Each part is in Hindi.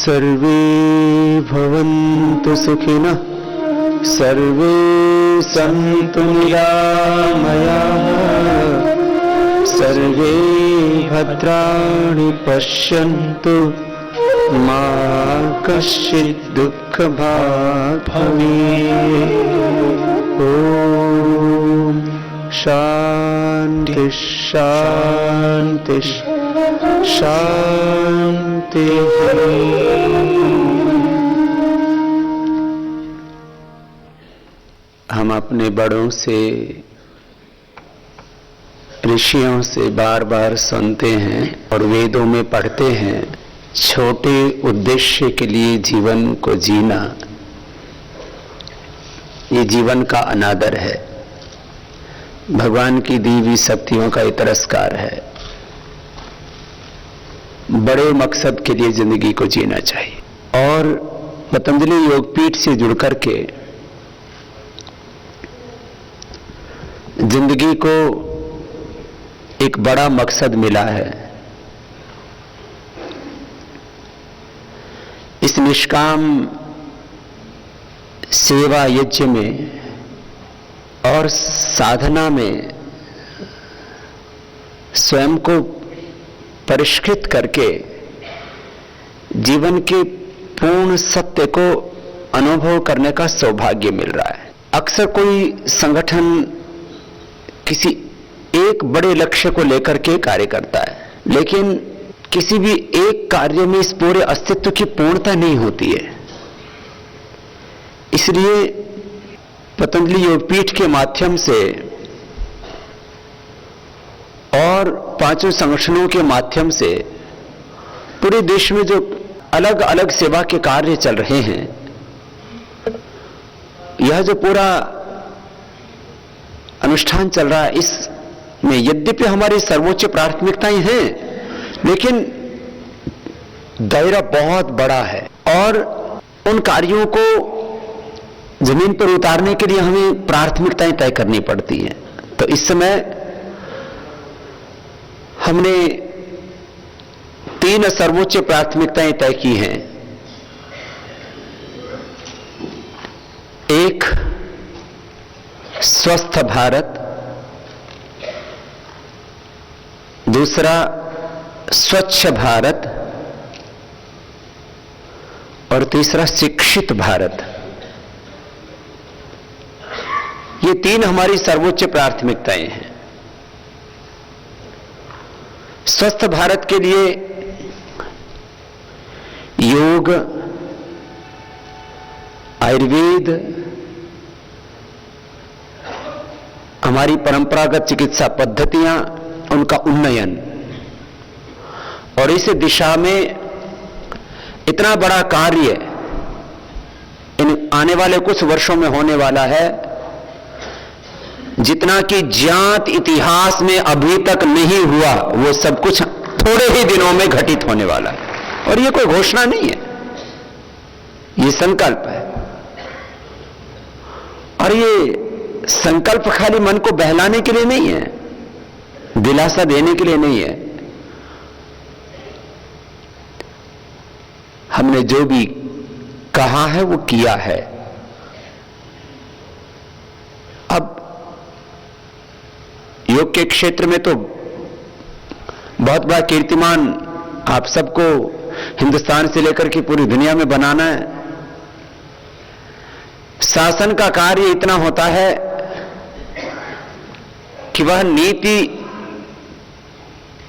सर्वे भवन्तु सुखिनः, सर्वे सन्तु निरामयाः, सर्वे भद्राणि पश्यन्तु, मा कश्चित् दुःखभाग् भवेत्। ॐ शान्ति शान्ति शान्ति। हम अपने बड़ों से, ऋषियों से बार बार सुनते हैं और वेदों में पढ़ते हैं, छोटे उद्देश्य के लिए जीवन को जीना ये जीवन का अनादर है, भगवान की दी हुई शक्तियों का ये तिरस्कार है। बड़े मकसद के लिए जिंदगी को जीना चाहिए। और पतंजलि योगपीठ से जुड़कर के जिंदगी को एक बड़ा मकसद मिला है। इस निष्काम सेवा यज्ञ में और साधना में स्वयं को परिष्कृत करके जीवन के पूर्ण सत्य को अनुभव करने का सौभाग्य मिल रहा है। अक्सर कोई संगठन किसी एक बड़े लक्ष्य को लेकर के कार्य करता है, लेकिन किसी भी एक कार्य में इस पूरे अस्तित्व की पूर्णता नहीं होती है। इसलिए पतंजलि योगपीठ के माध्यम से और पांचों संगठनों के माध्यम से पूरे देश में जो अलग अलग सेवा के कार्य चल रहे हैं, यह जो पूरा अनुष्ठान चल रहा है, इसमें यद्यपि हमारी सर्वोच्च प्राथमिकताएं हैं, लेकिन दायरा बहुत बड़ा है और उन कार्यों को जमीन पर उतारने के लिए हमें प्राथमिकताएं तय करनी पड़ती हैं। तो इस समय हमने 3 सर्वोच्च प्राथमिकताएं तय की हैं। एक, स्वस्थ भारत, दूसरा स्वच्छ भारत और तीसरा शिक्षित भारत। ये 3 हमारी सर्वोच्च प्राथमिकताएं हैं। स्वस्थ भारत के लिए योग, आयुर्वेद, हमारी परंपरागत चिकित्सा पद्धतियां, उनका उन्नयन, और इस दिशा में इतना बड़ा कार्य इन आने वाले कुछ वर्षों में होने वाला है, जितना कि ज्ञात इतिहास में अभी तक नहीं हुआ, वो सब कुछ थोड़े ही दिनों में घटित होने वाला है। और ये कोई घोषणा नहीं है, ये संकल्प है। और ये संकल्प खाली मन को बहलाने के लिए नहीं है, दिलासा देने के लिए नहीं है। हमने जो भी कहा है वो किया है। अब योग के क्षेत्र में तो बहुत बड़ा कीर्तिमान आप सबको हिंदुस्तान से लेकर के पूरी दुनिया में बनाना है। शासन का कार्य इतना होता है कि वह नीति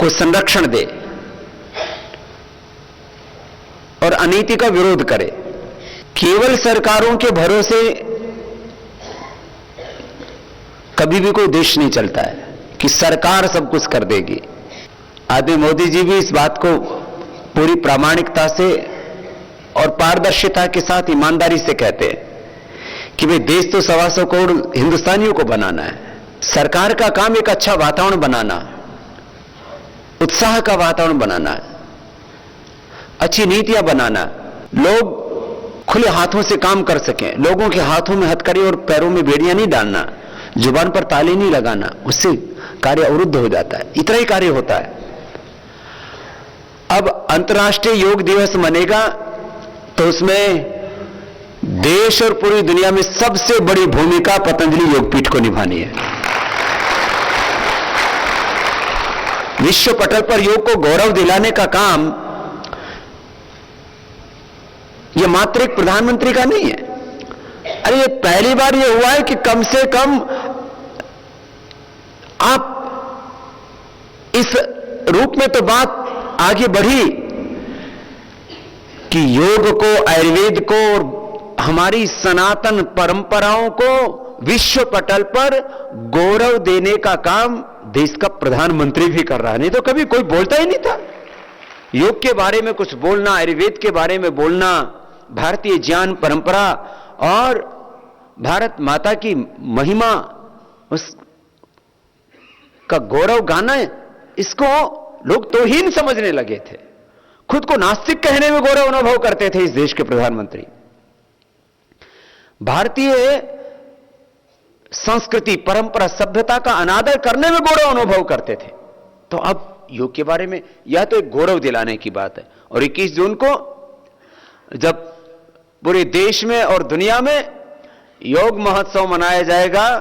को संरक्षण दे और अनीति का विरोध करे। केवल सरकारों के भरोसे कभी भी कोई देश नहीं चलता है कि सरकार सब कुछ कर देगी। आदरणीय मोदी जी भी इस बात को पूरी प्रामाणिकता से और पारदर्शिता के साथ ईमानदारी से कहते हैं कि भाई देश तो 125 करोड़ हिंदुस्तानियों को बनाना है। सरकार का काम एक अच्छा वातावरण बनाना, उत्साह का वातावरण बनाना, अच्छी नीतियां बनाना, लोग खुले हाथों से काम कर सकें, लोगों के हाथों में हथकड़ी और पैरों में बेड़ियां नहीं डालना, जुबान पर ताले नहीं लगाना, उससे कार्य अवरुद्ध हो जाता है। इतना ही कार्य होता है। अब अंतर्राष्ट्रीय योग दिवस मनेगा तो उसमें देश और पूरी दुनिया में सबसे बड़ी भूमिका पतंजलि योगपीठ को निभानी है। विश्व पटल पर योग को गौरव दिलाने का काम यह मात्र एक प्रधानमंत्री का नहीं है। अरे ये पहली बार ये हुआ है कि कम से कम आप इस रूप में तो बात आगे बढ़ी कि योग को, आयुर्वेद को और हमारी सनातन परंपराओं को विश्व पटल पर गौरव देने का काम देश का प्रधानमंत्री भी कर रहा है। नहीं तो कभी कोई बोलता ही नहीं था। योग के बारे में कुछ बोलना, आयुर्वेद के बारे में बोलना, भारतीय ज्ञान परंपरा और भारत माता की महिमा, उस का गौरव गाना, इसको लोग तौहीन समझने लगे थे। खुद को नास्तिक कहने में गौरव अनुभव करते थे इस देश के प्रधानमंत्री। भारतीय संस्कृति, परंपरा, सभ्यता का अनादर करने में गौरव अनुभव करते थे। तो अब योग के बारे में यह तो एक गौरव दिलाने की बात है। और 21 जून को जब पूरे देश में और दुनिया में योग महोत्सव मनाया जाएगा,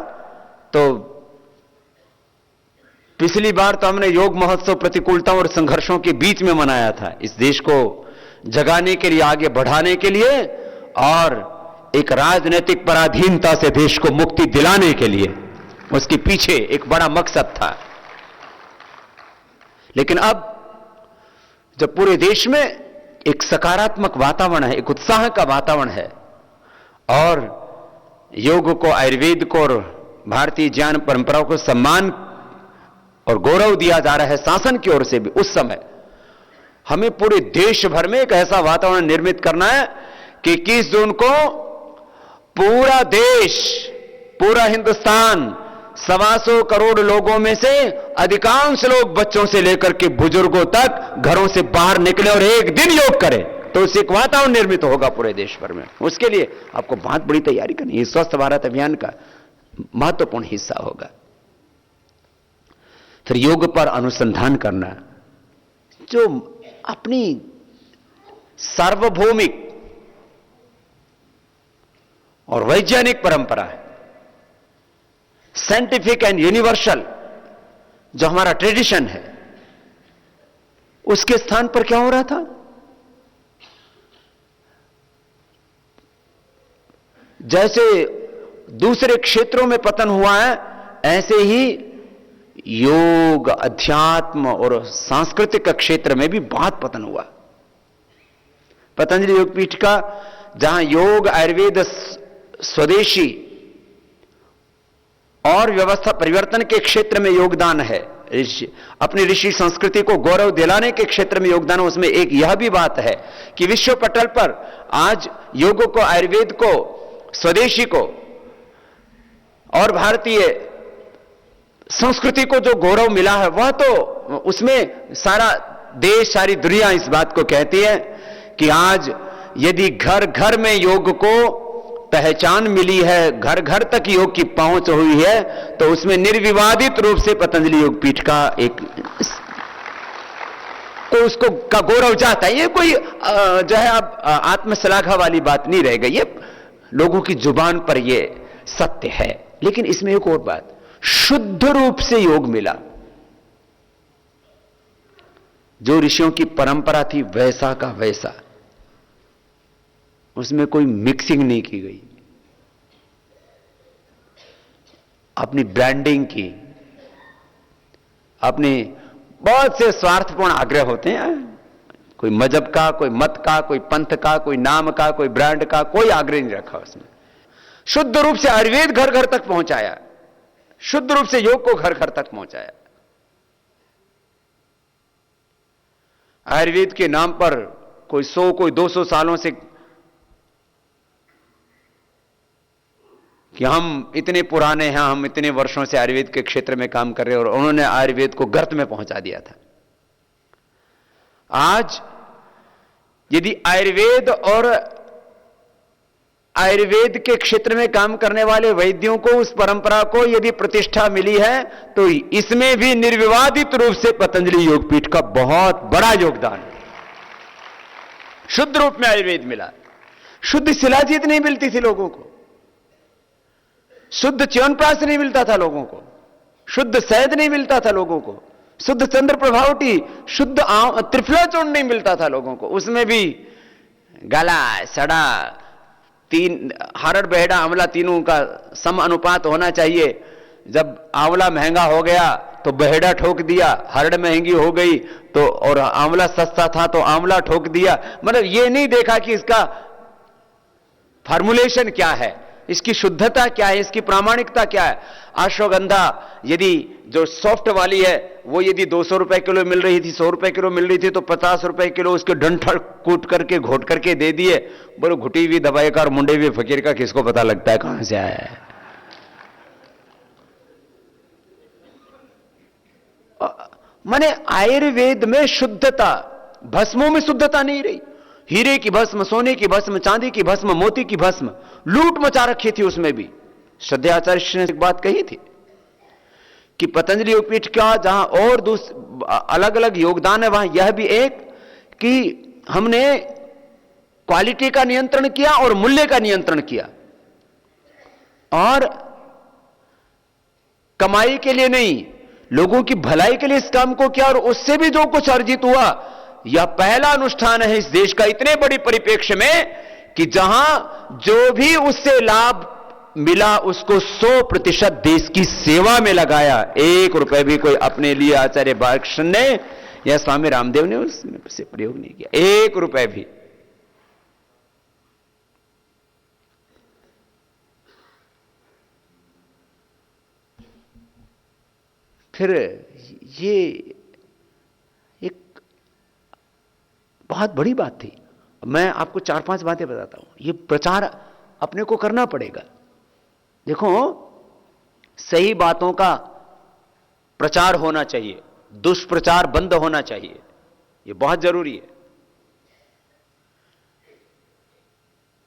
तो पिछली बार तो हमने योग महोत्सव प्रतिकूलताओं और संघर्षों के बीच में मनाया था, इस देश को जगाने के लिए, आगे बढ़ाने के लिए और एक राजनीतिक पराधीनता से देश को मुक्ति दिलाने के लिए। उसके पीछे एक बड़ा मकसद था। लेकिन अब जब पूरे देश में एक सकारात्मक वातावरण है, एक उत्साह का वातावरण है और योग को, आयुर्वेद को और भारतीय ज्ञान परंपराओं को सम्मान और गौरव दिया जा रहा है शासन की ओर से भी, उस समय हमें पूरे देश भर में एक ऐसा वातावरण निर्मित करना है कि 21 जून को पूरा देश, पूरा हिंदुस्तान, 125 करोड़ लोगों में से अधिकांश लोग, बच्चों से लेकर के बुजुर्गों तक, घरों से बाहर निकले और एक दिन योग करें। तो उससे एक वातावरण निर्मित होगा पूरे देश भर में। उसके लिए आपको बहुत बड़ी तैयारी करनी है। स्वस्थ भारत अभियान का महत्वपूर्ण हिस्सा होगा। फिर योग पर अनुसंधान करना, जो अपनी सार्वभौमिक और वैज्ञानिक परंपरा है, साइंटिफिक एंड यूनिवर्सल, जो हमारा ट्रेडिशन है, उसके स्थान पर क्या हो रहा था? जैसे दूसरे क्षेत्रों में पतन हुआ है, ऐसे ही योग, अध्यात्म और सांस्कृतिक क्षेत्र में भी बहुत पतन हुआ। पतंजलि योगपीठ का जहां योग, आयुर्वेद, स्वदेशी और व्यवस्था परिवर्तन के क्षेत्र में योगदान है, अपनी ऋषि संस्कृति को गौरव दिलाने के क्षेत्र में योगदान, उसमें एक यह भी बात है कि विश्व पटल पर आज योग को, आयुर्वेद को, स्वदेशी को और भारतीय संस्कृति को जो गौरव मिला है, वह तो उसमें सारा देश, सारी दुनिया इस बात को कहती है कि आज यदि घर घर में योग को पहचान मिली है, घर घर तक योग की पहुंच हुई है, तो उसमें निर्विवादित रूप से पतंजलि योगपीठ का एक को उसको का गौरव जाता है। ये कोई जो है अब आत्मश्लाघा वाली बात नहीं रहेगा, ये लोगों की जुबान पर ये सत्य है। लेकिन इसमें एक और बात, शुद्ध रूप से योग मिला। जो ऋषियों की परंपरा थी वैसा का वैसा, उसमें कोई मिक्सिंग नहीं की गई, अपनी ब्रांडिंग की, अपने बहुत से स्वार्थपूर्ण आग्रह होते हैं, कोई मजहब का, कोई मत का, कोई पंथ का, कोई नाम का, कोई ब्रांड का, कोई आग्रह नहीं रखा उसने। शुद्ध रूप से आयुर्वेद घर घर तक पहुंचाया, शुद्ध रूप से योग को घर घर तक पहुंचाया। आयुर्वेद के नाम पर कोई 100, कोई 200 सालों से कि हम इतने पुराने हैं, हम इतने वर्षों से आयुर्वेद के क्षेत्र में काम कर रहे हैं, और उन्होंने आयुर्वेद को गर्त में पहुंचा दिया था। आज यदि आयुर्वेद और आयुर्वेद के क्षेत्र में काम करने वाले वैद्यों को, उस परंपरा को यदि प्रतिष्ठा मिली है, तो इसमें भी निर्विवादित रूप से पतंजलि योगपीठ का बहुत बड़ा योगदान है। शुद्ध रूप में आयुर्वेद मिला। शुद्ध शिलाजीत नहीं मिलती थी लोगों को, शुद्ध च्यवनप्राश नहीं मिलता था लोगों को, शुद्ध शहद नहीं मिलता था लोगों को, शुद्ध चंद्र प्रभावटी, शुद्ध त्रिफला चूर्ण नहीं मिलता था लोगों को। उसमें भी गला सड़ा, तीन हरड़ बहेड़ा आंवला तीनों का सम अनुपात होना चाहिए। जब आंवला महंगा हो गया तो बहेड़ा ठोक दिया, हरड़ महंगी हो गई तो, और आंवला सस्ता था तो आंवला ठोक दिया। मतलब ये नहीं देखा कि इसका फॉर्मुलेशन क्या है, इसकी शुद्धता क्या है, इसकी प्रामाणिकता क्या है। अश्वगंधा यदि जो सॉफ्ट वाली है वो यदि 200 रुपए किलो मिल रही थी, 100 रुपए किलो मिल रही थी, तो 50 रुपए किलो उसके डंठल कूट करके घोट करके दे दिए। बोलो घुटी हुई दवाई का और मुंडे हुए फकीर का किसको पता लगता है कहां से आया है। माने आयुर्वेद में शुद्धता, भस्मों में शुद्धता नहीं रही। हीरे की भस्म, सोने की भस्म, चांदी की भस्म, मोती की भस्म, लूट मचा रखी थी उसमें भी। श्रद्धाचार्य ने एक बात कही थी कि पतंजलि योगपीठ का जहां और अलग अलग योगदान है, वहां यह भी एक कि हमने क्वालिटी का नियंत्रण किया और मूल्य का नियंत्रण किया, और कमाई के लिए नहीं, लोगों की भलाई के लिए इस काम को किया, और उससे भी जो कुछ अर्जित हुआ, यह पहला अनुष्ठान है इस देश का इतने बड़ी परिप्रेक्ष्य में कि जहां जो भी उससे लाभ मिला उसको 100% देश की सेवा में लगाया। 1 रुपए भी कोई अपने लिए आचार्य बालकृष्ण ने या स्वामी रामदेव ने उसमें से प्रयोग नहीं किया, 1 रुपए भी। फिर ये एक बहुत बड़ी बात थी। मैं आपको 4-5 बातें बताता हूं। ये प्रचार अपने को करना पड़ेगा। देखो, सही बातों का प्रचार होना चाहिए, दुष्प्रचार बंद होना चाहिए, ये बहुत जरूरी है।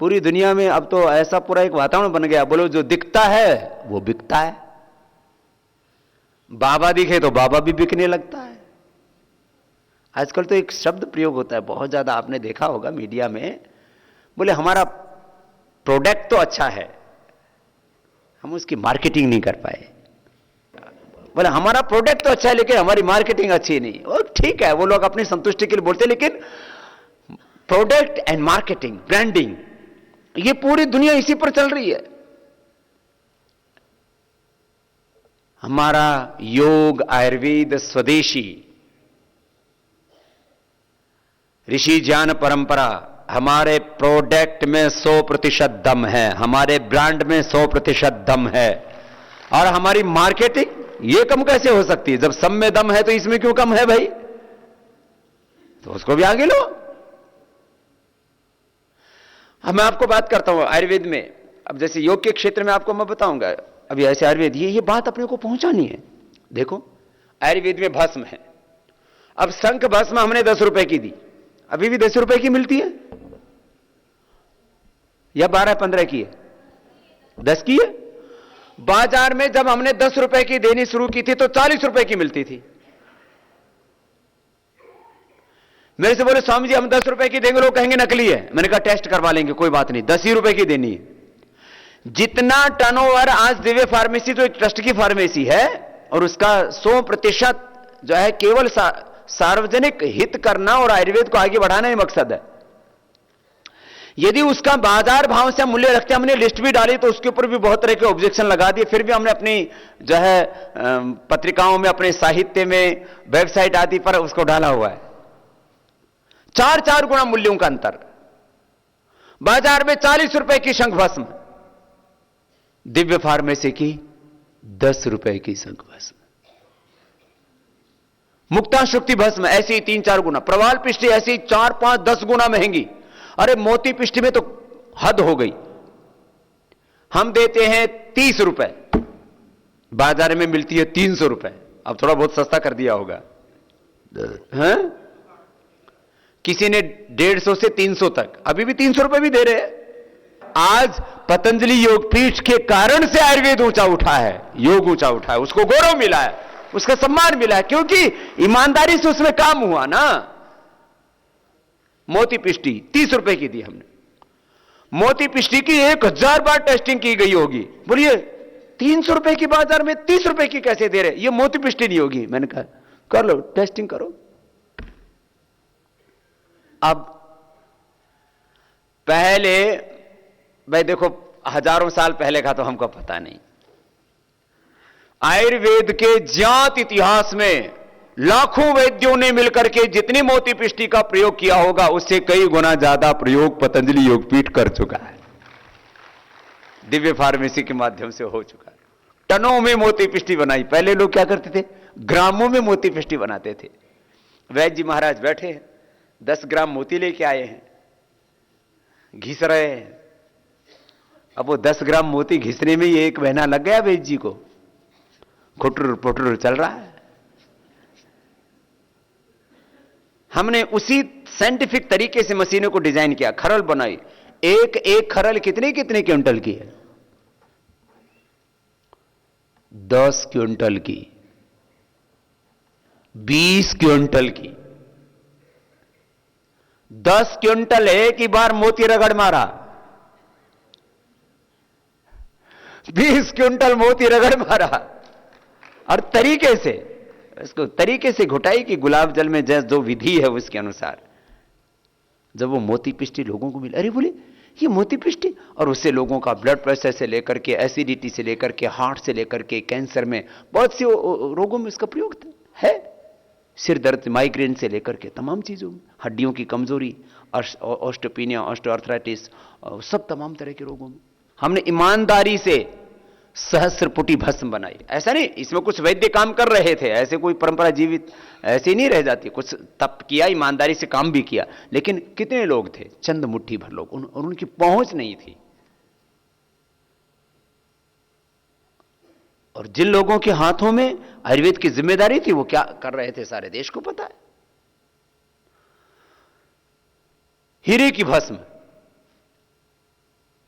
पूरी दुनिया में अब तो ऐसा पूरा एक वातावरण बन गया, बोलो जो दिखता है वो बिकता है। बाबा दिखे तो बाबा भी बिकने लगता है। आजकल तो एक शब्द प्रयोग होता है बहुत ज्यादा, आपने देखा होगा मीडिया में, बोले हमारा प्रोडक्ट तो अच्छा है, हम उसकी मार्केटिंग नहीं कर पाए। बोले हमारा प्रोडक्ट तो अच्छा है लेकिन हमारी मार्केटिंग अच्छी नहीं। और ठीक है, वो लोग अपनी संतुष्टि के लिए बोलते हैं, लेकिन प्रोडक्ट एंड मार्केटिंग, ब्रांडिंग, ये पूरी दुनिया इसी पर चल रही है। हमारा योग, आयुर्वेद स्वदेशी, ऋषि ज्ञान परंपरा, हमारे प्रोडक्ट में 100% दम है, हमारे ब्रांड में 100% दम है। और हमारी मार्केटिंग ये कम कैसे हो सकती है? जब सब में दम है तो इसमें क्यों कम है भाई? तो उसको भी आगे लो। अब मैं आपको बात करता हूं आयुर्वेद में। अब जैसे योग के क्षेत्र में आपको मैं बताऊंगा, अभी ऐसे आयुर्वेद, ये बात अपने को पहुंचानी है। देखो, आयुर्वेद में भस्म है। अब शंख भस्म हमने 10 रुपए की दी, अभी भी 10 रुपए की मिलती है या 12-15 की है? 10 की है। बाजार में जब हमने 10 रुपए की देनी शुरू की थी तो 40 रुपए की मिलती थी। मेरे से बोले स्वामी जी हम 10 रुपए की देंगे, लोग कहेंगे नकली है। मैंने कहा टेस्ट करवा लेंगे, कोई बात नहीं, 10 ही रुपए की देनी है। जितना टर्नओवर आज दिव्य फार्मेसी जो ट्रस्ट की फार्मेसी है, और उसका 100% जो है केवल सार्वजनिक हित करना और आयुर्वेद को आगे बढ़ाना ही मकसद है। यदि उसका बाजार भाव से मूल्य रखते, हमने लिस्ट भी डाली तो उसके ऊपर भी बहुत तरह के ऑब्जेक्शन लगा दिए, फिर भी हमने अपनी जो है पत्रिकाओं में, अपने साहित्य में, वेबसाइट आदि पर उसको डाला हुआ है। 4 गुना मूल्यों का अंतर। बाजार में 40 रुपए की शंख भस्म, दिव्य फार्मेसी की 10 रुपए की शंख भस्म। मुक्ता शुक्ति भस्म ऐसी 3-4 गुना, प्रवाल पिष्टि ऐसी 4-5-10 गुना महंगी। अरे मोती पिष्टि में तो हद हो गई। हम देते हैं 30 रुपए, बाजार में मिलती है 300 रुपए। अब थोड़ा बहुत सस्ता कर दिया होगा, हैं? किसी ने 150 से 300 तक, अभी भी 300 रुपए भी दे रहे हैं। आज पतंजलि योगपीठ के कारण से आयुर्वेद ऊंचा उठा है, योग ऊंचा उठा है, उसको गौरव मिला है, उसका सम्मान मिला है, क्योंकि ईमानदारी से उसमें काम हुआ ना। मोती पिष्टी 30 रुपए की दी हमने, मोती पिष्टी की 1000 बार टेस्टिंग की गई होगी। बोलिए 300 रुपए की बाजार में 30 रुपए की कैसे दे रहे? ये मोती पिष्टी नहीं होगी। मैंने कहा कर लो, टेस्टिंग करो। अब पहले भाई देखो, हजारों साल पहले का तो हमको पता नहीं। आयुर्वेद के ज्ञात इतिहास में लाखों वैद्यों ने मिलकर के जितनी मोती पिष्टी का प्रयोग किया होगा, उससे कई गुना ज्यादा प्रयोग पतंजलि योगपीठ कर चुका है, दिव्य फार्मेसी के माध्यम से हो चुका है। टनों में मोती पिष्टी बनाई। पहले लोग क्या करते थे? ग्रामों में मोती पिष्टी बनाते थे। वैद्य जी महाराज बैठे हैं, 10 ग्राम मोती लेके आए हैं, घिस रहे हैं। अब वो 10 ग्राम मोती घिसने में ही 1 महीना लग गया वैद्य जी को। खुटुर पुटुर चल रहा है। हमने उसी साइंटिफिक तरीके से मशीनों को डिजाइन किया, खरल बनाई। एक खरल कितने कितने क्विंटल की है? 10 क्विंटल की, 20 क्विंटल की। 10 क्विंटल एक ही बार मोती रगड़ मारा, 20 क्विंटल मोती रगड़ मारा। और तरीके से इसको घुटाई कि गुलाब जल में जैसे जो विधि है उसके अनुसार। जब वो मोती पिष्टी लोगों को मिली, अरे बोले ये मोती पिष्टी, और उससे लोगों का ब्लड प्रेशर से लेकर के, एसिडिटी से लेकर के, हार्ट से लेकर के, कैंसर में, बहुत से रोगों में इसका प्रयोग है। सिर दर्द, माइग्रेन से लेकर के तमाम चीजों में, हड्डियों की कमजोरी, ऑस्टियोपीनिया, ऑस्टियोआर्थराइटिस, सब तमाम तरह के रोगों में हमने ईमानदारी से सहस्रपुटी भस्म बनाई। ऐसा नहीं इसमें कुछ वैद्य काम कर रहे थे, ऐसे कोई परंपरा जीवित ऐसी नहीं रह जाती। कुछ तप किया, ईमानदारी से काम भी किया, लेकिन कितने लोग थे? चंद मुट्ठी भर लोग, और उनकी पहुंच नहीं थी। और जिन लोगों के हाथों में आयुर्वेद की जिम्मेदारी थी, वो क्या कर रहे थे सारे देश को पता है। हीरे की भस्म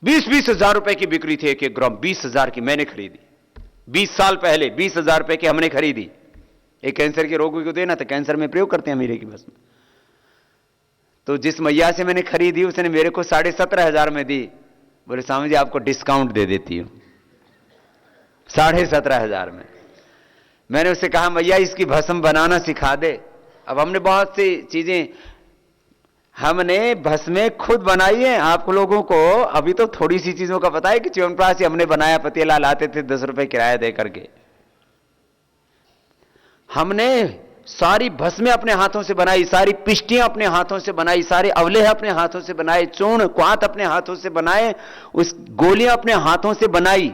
20-20 हजार रुपए की बिक्री थी। 1-1 ग्राम 20 हजार की मैंने खरीदी 20 साल पहले। 20 हजार रुपए की हमने खरीदी। एक कैंसर के रोगी को देना था, कैंसर में प्रयोग करते हैं हीरे की भस्म। तो जिस मैया से मैंने खरीदी उसने मेरे को 17,500 में दी। बोले स्वामी जी आपको डिस्काउंट दे देती हूं 17,500 में। मैंने उससे कहा मैया इसकी भस्म बनाना सिखा दे। अब हमने बहुत सी चीजें, हमने भस्में खुद बनाई है। आप लोगों को अभी तो थोड़ी सी चीजों का पता है कि च्यवनप्राश से हमने बनाया, पतीला लाते थे 10 रुपए किराया दे करके। हमने सारी भस्में अपने हाथों से बनाई, सारी पिष्टियां अपने हाथों से बनाई, सारे अवलेह अपने हाथों से बनाए, चूर्ण क्वात अपने हाथों से बनाए, उस गोलियां अपने हाथों से बनाई।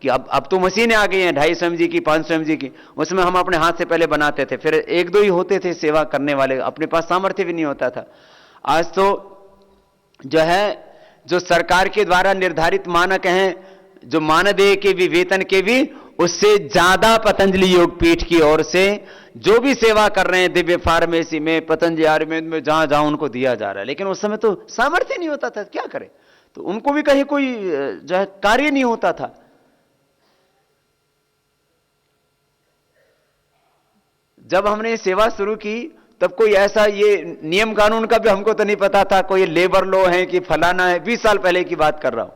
कि अब तो मशीनें आ गई हैं 250 mg की, 500 mg की। उसमें हम अपने हाथ से पहले बनाते थे, फिर 1-2 ही होते थे सेवा करने वाले, अपने पास सामर्थ्य भी नहीं होता था। आज तो जो है, जो सरकार के द्वारा निर्धारित मानक हैं, जो मानदेय के भी, वेतन के भी, उससे ज्यादा पतंजलि योगपीठ की ओर से जो भी सेवा कर रहे हैं दिव्य फार्मेसी में, पतंजलि आयुर्वेद में, जहां जहां उनको दिया जा रहा है। लेकिन उस समय तो सामर्थ्य नहीं होता था, क्या करें? तो उनको भी कहीं कोई जो है कार्य नहीं होता था। जब हमने सेवा शुरू की तब कोई ऐसा ये नियम कानून का भी हमको तो नहीं पता था, कोई लेबर लॉ है कि फलाना है। 20 साल पहले की बात कर रहा हूं।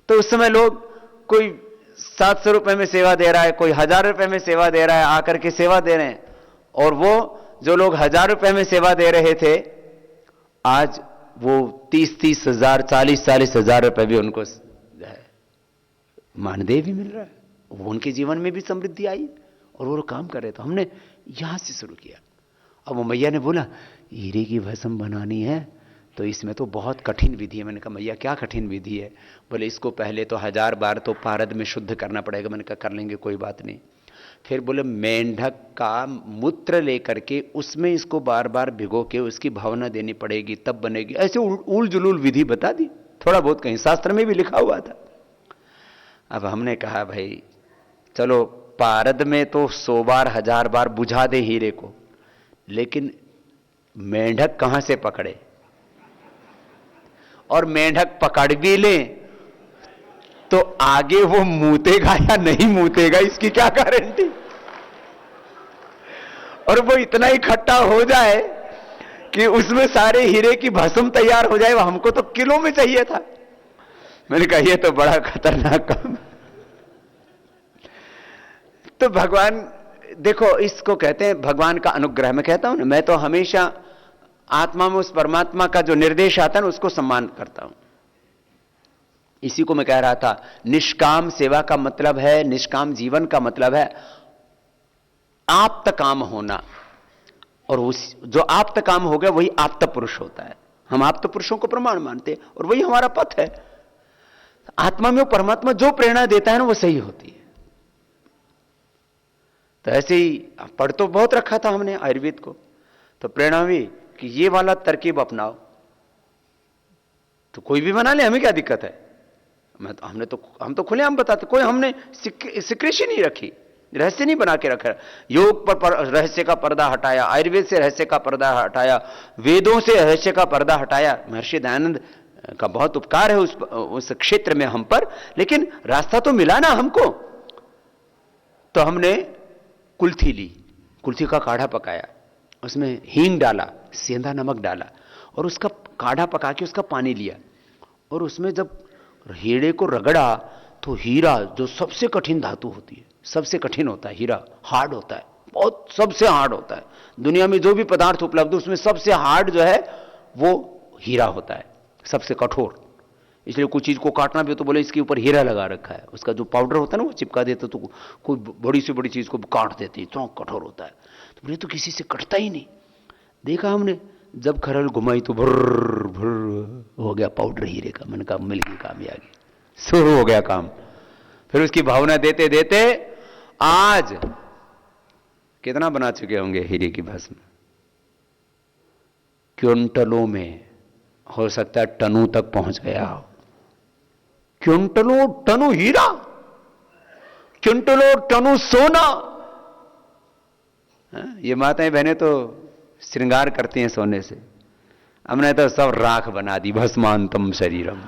तो उस समय लोग कोई 700 रुपए में सेवा दे रहा है, कोई 1000 रुपए में सेवा दे रहा है, आकर के सेवा दे रहे हैं। और वो जो लोग 1000 रुपए में सेवा दे रहे थे, आज वो 30-30 हजार, 40-40 हजार रुपए भी उनको मानदेय भी मिल रहा है। वो उनके जीवन में भी समृद्धि आई और वो काम कर रहे। तो हमने यहां से शुरू किया। अब वो मैया ने बोला हीरे की भस्म बनानी है तो इसमें तो बहुत कठिन विधि है। मैंने कहा मैया क्या कठिन विधि है? बोले इसको पहले तो 1000 बार तो पारद में शुद्ध करना पड़ेगा। मैंने कहा कर लेंगे, कोई बात नहीं। फिर बोले मेंढक का मूत्र लेकर के उसमें इसको बार बार भिगो के उसकी भावना देनी पड़ेगी, तब बनेगी। ऐसे उल जुलूल विधि बता दी, थोड़ा बहुत कहीं शास्त्र में भी लिखा हुआ था। अब हमने कहा भाई चलो पारद में तो 100 बार 1000 बार बुझा दे हीरे को, लेकिन मेंढक कहां से पकड़े? और मेंढक पकड़ भी ले तो आगे वो मूतेगा या नहीं मूतेगा, इसकी क्या गारंटी? और वो इतना इकट्ठा हो जाए कि उसमें सारे हीरे की भस्म तैयार हो जाए। हमको तो किलो में चाहिए था। मैंने कहा ये तो बड़ा खतरनाक काम। तो भगवान देखो, इसको कहते हैं भगवान का अनुग्रह। मैं कहता हूं ना, मैं तो हमेशा आत्मा में उस परमात्मा का जो निर्देश आता है ना, उसको सम्मान करता हूं। इसी को मैं कह रहा था, निष्काम सेवा का मतलब है, निष्काम जीवन का मतलब है आप्त काम होना। और उस जो आप्त काम हो गया वही आप्त पुरुष होता है। हम आप्त पुरुषों को प्रमाण मानते हैं और वही हमारा पथ है। आत्मा में वो परमात्मा जो प्रेरणा देता है ना, वो सही होती है। तो ऐसे ही पढ़ तो बहुत रखा था हमने आयुर्वेद को, तो प्रेरणा हुई कि ये वाला तरकीब अपनाओ, तो कोई भी बना ले, हमें क्या दिक्कत है। हम तो खुलेआम बताते, कोई हमने सिक्रेसी नहीं रखी, रहस्य नहीं बना के रखा। योग पर रहस्य का पर्दा हटाया, आयुर्वेद से रहस्य का पर्दा हटाया, वेदों से रहस्य का पर्दा हटाया। महर्षि दयानंद का बहुत उपकार है उस क्षेत्र में हम पर, लेकिन रास्ता तो मिला ना हमको। तो हमने कुल्थी ली, कुल्थी का काढ़ा पकाया, उसमें हींग डाला, सेंधा नमक डाला और उसका काढ़ा पका के उसका पानी लिया। और उसमें जब हीरे को रगड़ा तो हीरा जो सबसे कठिन धातु होती है, सबसे कठिन होता है हीरा, हार्ड होता है, बहुत सबसे हार्ड होता है। दुनिया में जो भी पदार्थ उपलब्ध है उसमें सबसे हार्ड जो है वो हीरा होता है, सबसे कठोर। इसलिए कुछ चीज को काटना भी तो बोले इसके ऊपर हीरा लगा रखा है, उसका जो पाउडर होता है ना वो चिपका देते, तो कोई बड़ी से बड़ी चीज को काट देते, इतना कठोर होता है। तो बोले तो किसी से कटता ही नहीं। देखा हमने, जब खरल घुमाई तो भर्र भर्र हो गया पाउडर हीरे का। मैंने कहा मिल गई कामयाबी, शुरू हो गया काम। फिर उसकी भावना देते देते आज कितना बना चुके होंगे हीरे की भस्म, क्विंटलों में, हो सकता है टनों तक पहुंच गया हो। क्विंटलों टनों हीरा, क्विंटलों टनों सोना। ये माताएं बहनें तो श्रृंगार करती हैं सोने से, हमने तो सब राख बना दी, भस्मांतम शरीरम।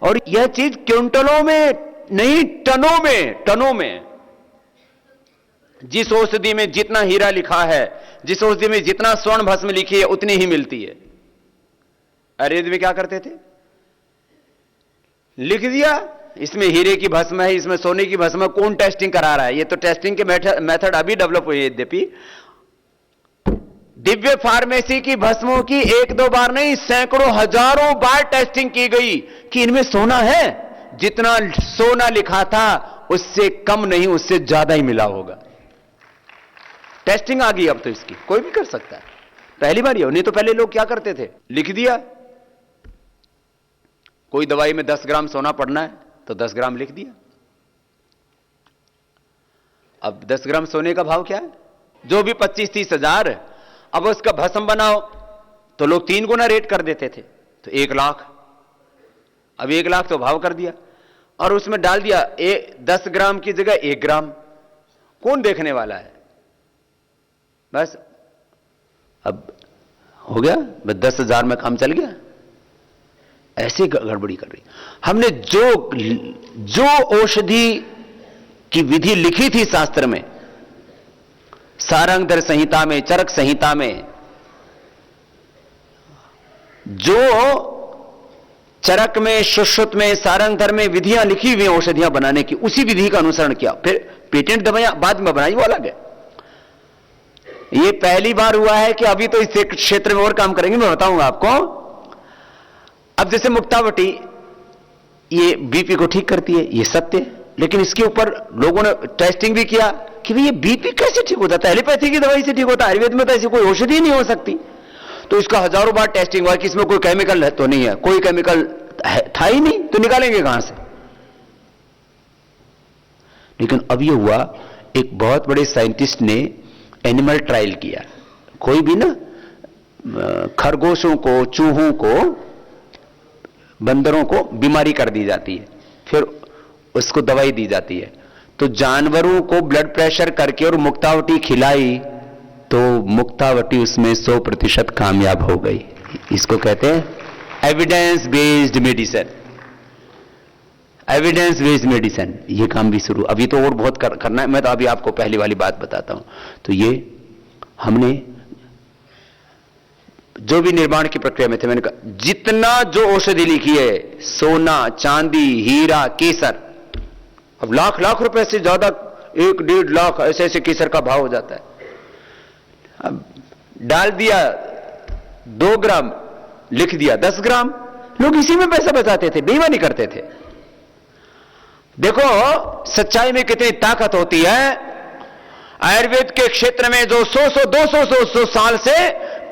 और यह चीज क्विंटलों में नहीं, टनों में, टनों में। जिस औषधि में जितना हीरा लिखा है, जिस औषधि में जितना स्वर्ण भस्म लिखी है, उतनी ही मिलती है। आयुर्वेद में क्या करते थे, लिख दिया इसमें हीरे की भस्म है, इसमें सोने की भस्म है, कौन टेस्टिंग करा रहा है। ये तो टेस्टिंग के मेथड अभी डेवलप हुए, यद्यपि दिव्य फार्मेसी की भस्मों की एक दो बार नहीं, सैकड़ों हजारों बार टेस्टिंग की गई कि इनमें सोना है। जितना सोना लिखा था उससे कम नहीं, उससे ज्यादा ही मिला होगा। टेस्टिंग आ गई अब तो, इसकी कोई भी कर सकता है। पहली बार ही, नहीं तो पहले लोग क्या करते थे, लिख दिया कोई दवाई में 10 ग्राम सोना पड़ना है तो 10 ग्राम लिख दिया। अब 10 ग्राम सोने का भाव क्या है, जो भी 25-30 हजार। अब उसका भस्म बनाओ तो लोग 3 गुना रेट कर देते थे, तो 1 लाख। अब 1 लाख तो भाव कर दिया और उसमें डाल दिया 10 ग्राम की जगह 1 ग्राम। कौन देखने वाला है। बस अब हो गया, बस 10,000 में काम चल गया। ऐसे गड़बड़ी कर रही। हमने जो औषधि की विधि लिखी थी शास्त्र में, सारंगधर संहिता में, चरक संहिता में, जो चरक में, सुश्रुत में, सारंगधर में विधियां लिखी हुई औषधियां बनाने की, उसी विधि का अनुसरण किया। फिर पेटेंट दवाइयां बाद में बनाई, वो अलग है। ये पहली बार हुआ है कि अभी तो इस क्षेत्र में और काम करेंगे, मैं बताऊंगा आपको। अब जैसे मुक्तावटी, ये बीपी को ठीक करती है, ये सत्य। लेकिन इसके ऊपर लोगों ने टेस्टिंग भी किया कि भाई ये बीपी कैसे ठीक होता है, एलोपैथी की दवाई से ठीक होता है, आयुर्वेद में तो ऐसी कोई औषधि नहीं हो सकती। तो इसका हजारों बार टेस्टिंग हुआ कि इसमें कोई केमिकल है तो नहीं है, कोई केमिकल था ही नहीं, तो निकालेंगे कहां से। लेकिन अब ये हुआ, एक बहुत बड़े साइंटिस्ट ने एनिमल ट्रायल किया। कोई भी ना खरगोशों को, चूहों को, बंदरों को बीमारी कर दी जाती है, फिर उसको दवाई दी जाती है। तो जानवरों को ब्लड प्रेशर करके और मुक्तावटी खिलाई तो मुक्तावटी उसमें 100% कामयाब हो गई। इसको कहते हैं evidence based medicine. Evidence based medicine, ये काम भी शुरू, अभी तो और बहुत करना है। मैं तो अभी आपको पहली वाली बात बताता हूं। तो ये हमने जो भी निर्माण की प्रक्रिया में थे, मैंने कहा जितना जो औषधि लिखी है, सोना, चांदी, हीरा, केसर, अब लाख लाख रुपए से ज्यादा, 1-1.5 लाख ऐसे ऐसे केसर का भाव हो जाता है। अब डाल दिया 2 ग्राम, लिख दिया 10 ग्राम, लोग इसी में पैसा बचाते थे, बेईमानी करते थे। देखो सच्चाई में कितनी ताकत होती है। आयुर्वेद के क्षेत्र में जो 100-200 साल से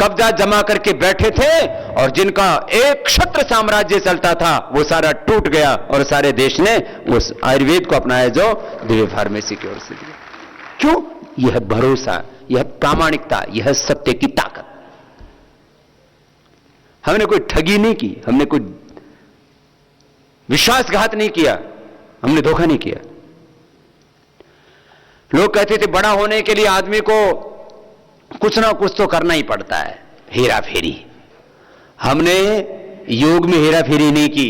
कब्जा जमा करके बैठे थे और जिनका एक क्षत्र साम्राज्य चलता था, वो सारा टूट गया और सारे देश ने उस आयुर्वेद को अपनाया जो दिव्य फार्मेसी की ओर से दिया। क्यों? यह भरोसा, यह प्रामाणिकता, यह सत्य की ताकत। हमने कोई ठगी नहीं की, हमने कोई विश्वासघात नहीं किया, हमने धोखा नहीं किया। लोग कहते थे बड़ा होने के लिए आदमी को कुछ ना कुछ तो करना ही पड़ता है, हेरा फेरी। हमने योग में हेरा फेरी नहीं की,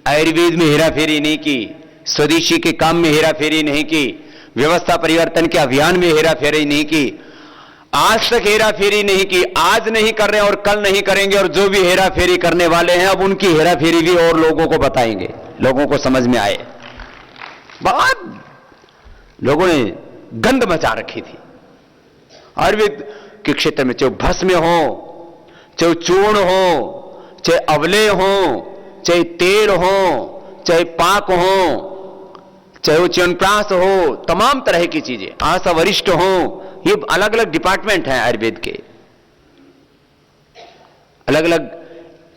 आयुर्वेद में हेरा फेरी नहीं की, स्वदेशी के काम में हेरा फेरी नहीं की, व्यवस्था परिवर्तन के अभियान में हेरा फेरी नहीं की, आज तक हेरा फेरी नहीं की, आज नहीं कर रहे हैं और कल नहीं करेंगे। और जो भी हेरा फेरी करने वाले हैं, अब उनकी हेरा फेरी भी और लोगों को बताएंगे, लोगों को समझ में आए। बहुत लोगों ने गंद मचा रखी थी आयुर्वेद के क्षेत्र में, चाहे भस्म हो, चाहे चूर्ण हो, चाहे अवले हो, चाहे तेल हो, चाहे पाक हो, चाहे वो च्यवनप्राश हो, तमाम तरह की चीजें, आशा वरिष्ठ हो, ये अलग अलग डिपार्टमेंट हैं आयुर्वेद के, अलग अलग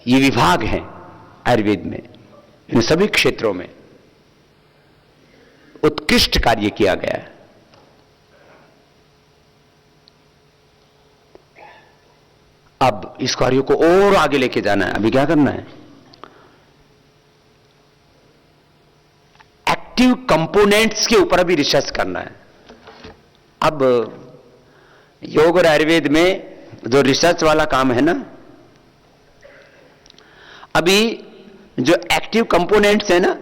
ये विभाग हैं आयुर्वेद में। इन सभी क्षेत्रों में उत्कृष्ट कार्य किया गया है। अब इस कार्य को और आगे लेके जाना है। अभी क्या करना है? एक्टिव कंपोनेंट्स के ऊपर भी रिसर्च करना है। अब योग और आयुर्वेद में जो रिसर्च वाला काम है ना, अभी जो एक्टिव कंपोनेंट्स है ना,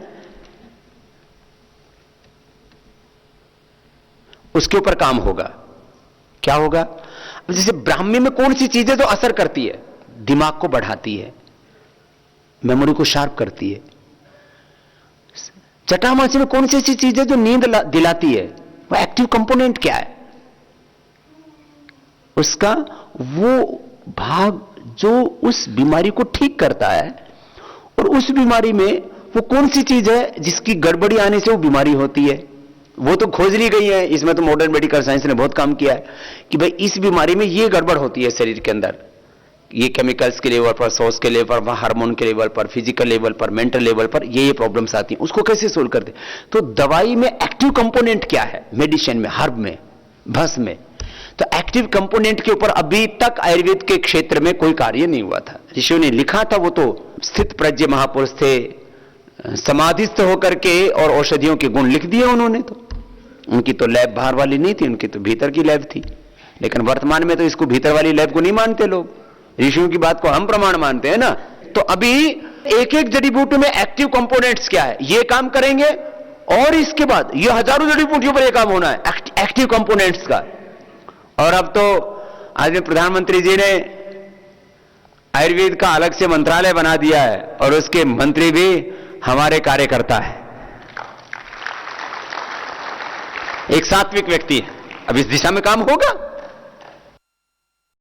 उसके ऊपर काम होगा। क्या होगा? जैसे ब्राह्मी में कौन सी चीजें जो असर करती है, दिमाग को बढ़ाती है, मेमोरी को शार्प करती है। जटामांसी में कौन सी ऐसी चीजें जो नींद दिलाती है, वो एक्टिव कंपोनेंट क्या है उसका? वो भाग जो उस बीमारी को ठीक करता है। और उस बीमारी में वो कौन सी चीज है जिसकी गड़बड़ी आने से वो बीमारी होती है, वो तो खोज ली गई है। इसमें तो मॉडर्न मेडिकल साइंस ने बहुत काम किया है कि भाई इस बीमारी में ये गड़बड़ होती है शरीर के अंदर, ये केमिकल्स के लेवल पर, सोर्स के लेवल पर, हार्मोन के लेवल पर, फिजिकल लेवल पर, मेंटल लेवल पर ये प्रॉब्लम्स आती हैं, उसको कैसे सोल्व करते? तो दवाई में एक्टिव कंपोनेंट क्या है, मेडिसिन में, हर्ब में, भस्म में, तो एक्टिव कंपोनेंट के ऊपर अभी तक आयुर्वेद के क्षेत्र में कोई कार्य नहीं हुआ था। ऋषियों ने लिखा था, वो तो स्थित प्रज्ञ महापुरुष थे, समाधिस्थ होकर के और औषधियों के गुण लिख दिए उन्होंने। तो उनकी तो लैब बाहर वाली नहीं थी, उनकी तो भीतर की लैब थी। लेकिन वर्तमान में तो इसको भीतर वाली लैब को नहीं मानते लोग, ऋषियों की बात को हम प्रमाण मानते हैं ना। तो अभी एक एक जड़ी बूटी में एक्टिव कंपोनेंट्स क्या है, ये काम करेंगे, और इसके बाद ये हजारों जड़ी बूटियों पर यह काम होना है एक्टिव कंपोनेंट्स का। और अब तो आज में प्रधानमंत्री जी ने आयुर्वेद का अलग से मंत्रालय बना दिया है और उसके मंत्री भी हमारे कार्यकर्ता है, एक सात्विक व्यक्ति है। अब इस दिशा में काम होगा।